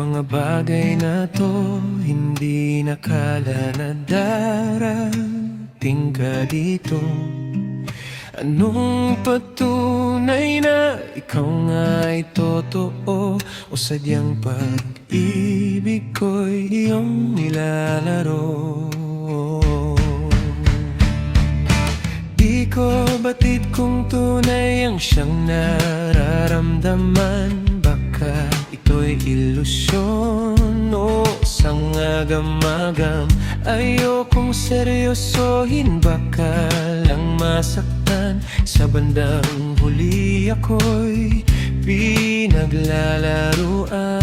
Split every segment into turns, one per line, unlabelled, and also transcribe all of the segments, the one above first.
Mga bagay na to hindi nakala na darating ka dito. Anong patunay na ikaw nga ay totoo, o sadyang pag-ibig ko'y iyong nilalaro? Di ko batid kung tunay ang siyang nararamdaman. Baka ito'y ilusyon o sangagam-agam. Ayokong seryosohin, baka lang masaktan. Sa bandang huli ako'y pinaglalaruan.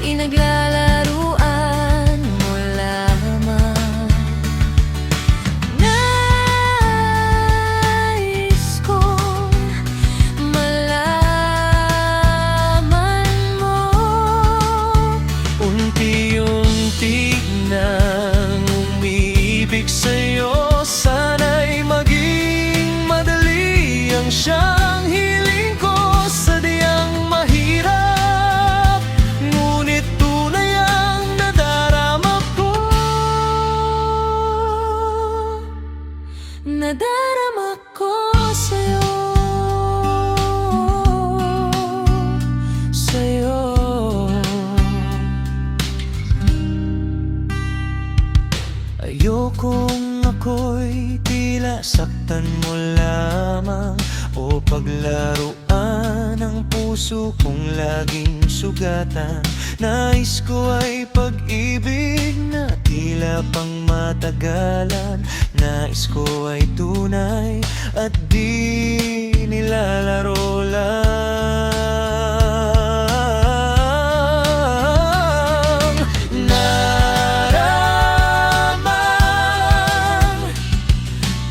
Pinaglalaruan mo lamang. Nais kong malaman mo.
Unti-unti nang umiibig sa'yo. Sana'y maging madali ang siyang hiling ko. Sadyang mahirap, ngunit tunay ang nadarama ko.
Nadarama ko sa'yo,
Sa'yo ayokong ako'y tila saktan mo lamang, o paglaruan ang puso kong laging sugatan. Nais ko ay pag-ibig na tila pang matagalan. Nais ko ay tunay at di nilalaro lang. Naramang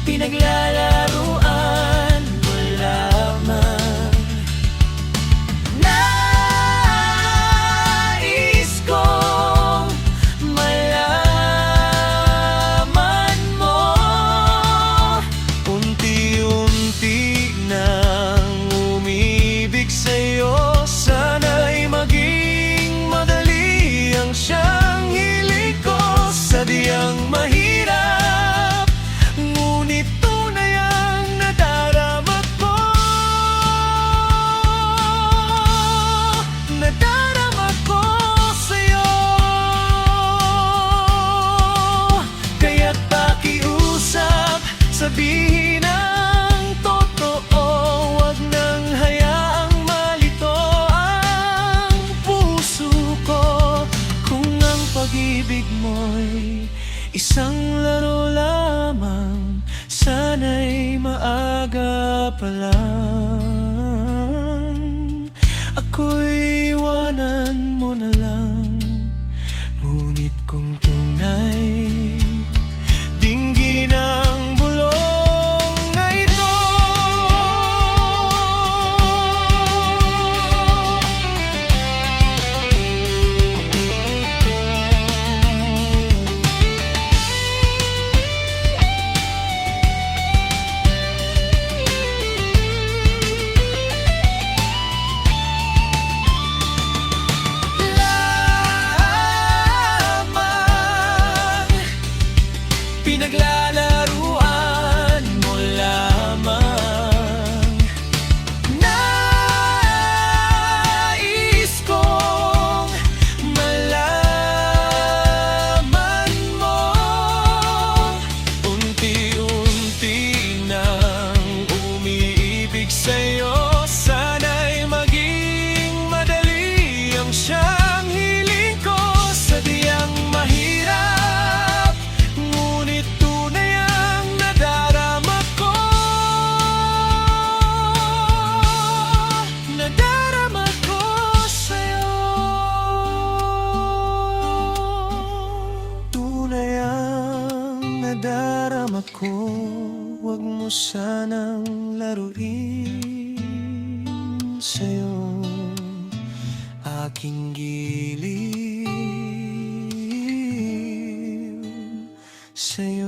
pinaglalaruan mo lamang. Nais kong malaman mo. Unti-unti nang umibig sa'yo. Sana'y maging madali ang siyang hiling ko. Sadyang mahirap, ngunit tunay ang nadarama ko. Nadarama ko sa'yo. Kaya't pakiusap, sabihin ang totoo. Huwag nang hayaang malito ang puso ko. Kung ang pag-ibig mo'y isang laro lamang, sana'y maaga pa lang. Ako'y iwanan mo na lang. Ngunit kung tunay, dinggin ang bulong na ito. Lamang pinaglalaruan mo lamang. Nais kong malaman mo. Unti-unti nang umiibig sa'yo. Sana'y maging madali ang siyang hiling ko. Sadyang mahirap, ngunit tunay ang nadarama ko. Nadarama ko sa'yo. Tunay ang nadarama ko. Huwag mo sanang laruin sa'yo aking giliw sa'yo.